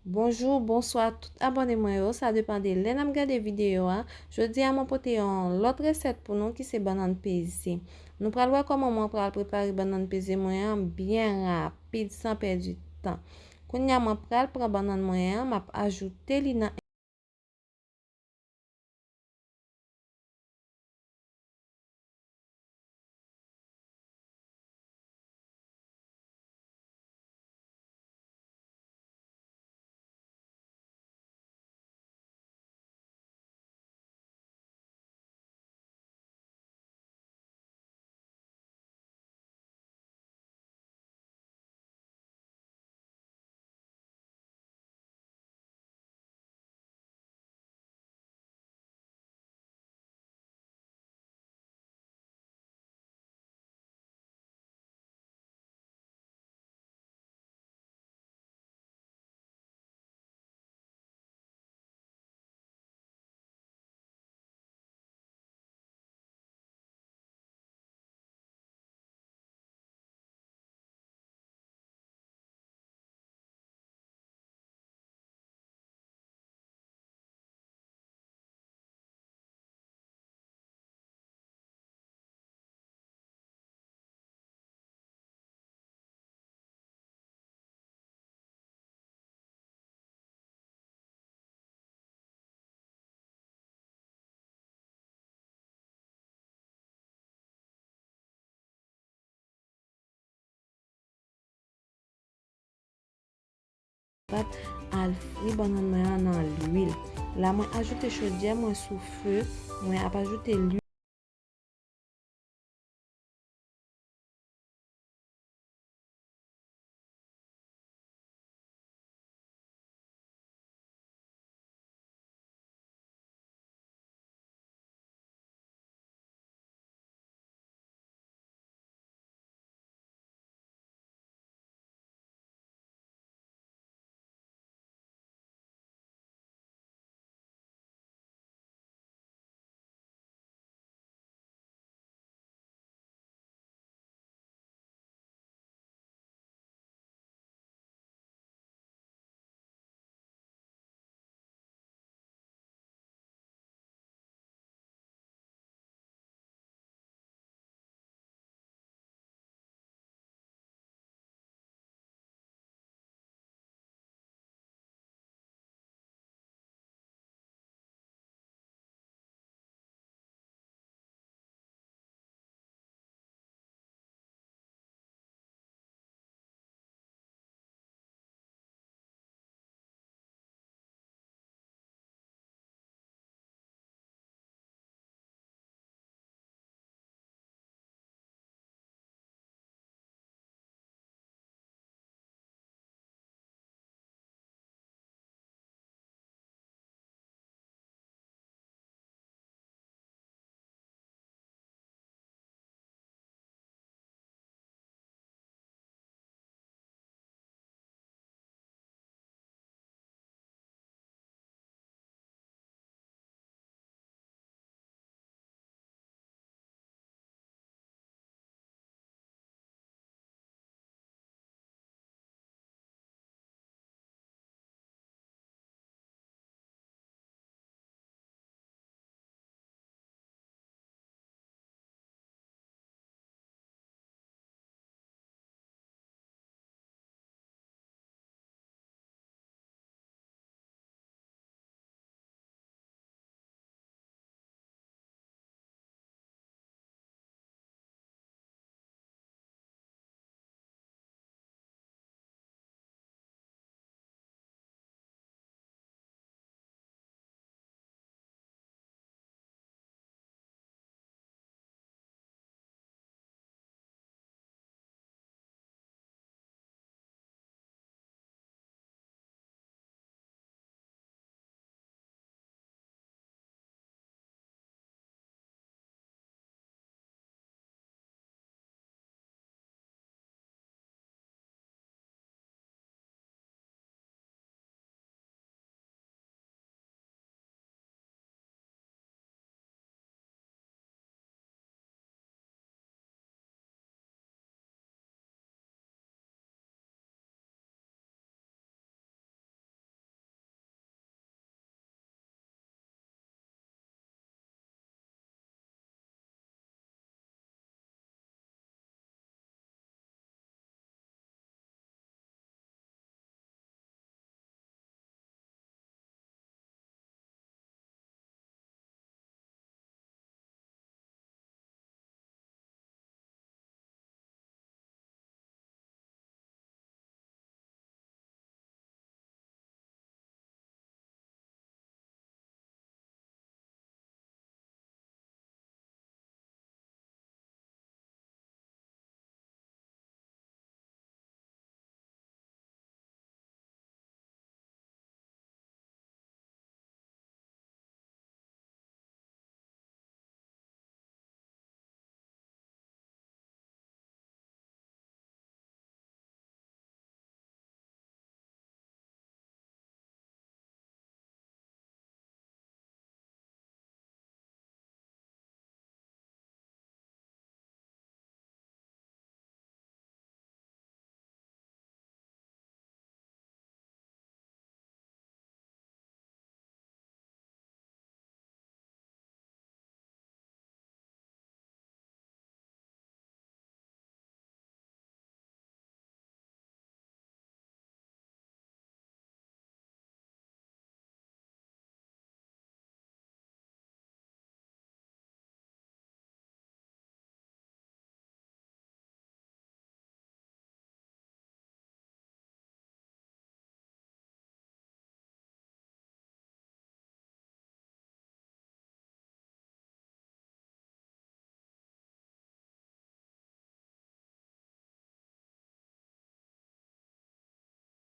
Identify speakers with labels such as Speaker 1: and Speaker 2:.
Speaker 1: Bonjour, bonsoir tout abonné moi yo, ça dépend de l'en am gade vidéo hein. Je dis à mon pote yon l'autre recette pour nous qui c'est banane pesée. Nous pral voir comment moi pral préparer banane pesée moyen bien rapide sans perdre du temps. Kounya moi pral prendre banane moyen, m'a ajouter li nan pâte al fri banane moyen dans l'huile. Là moi ajouter chaudière moi sous feu, moi a ajouter l'huile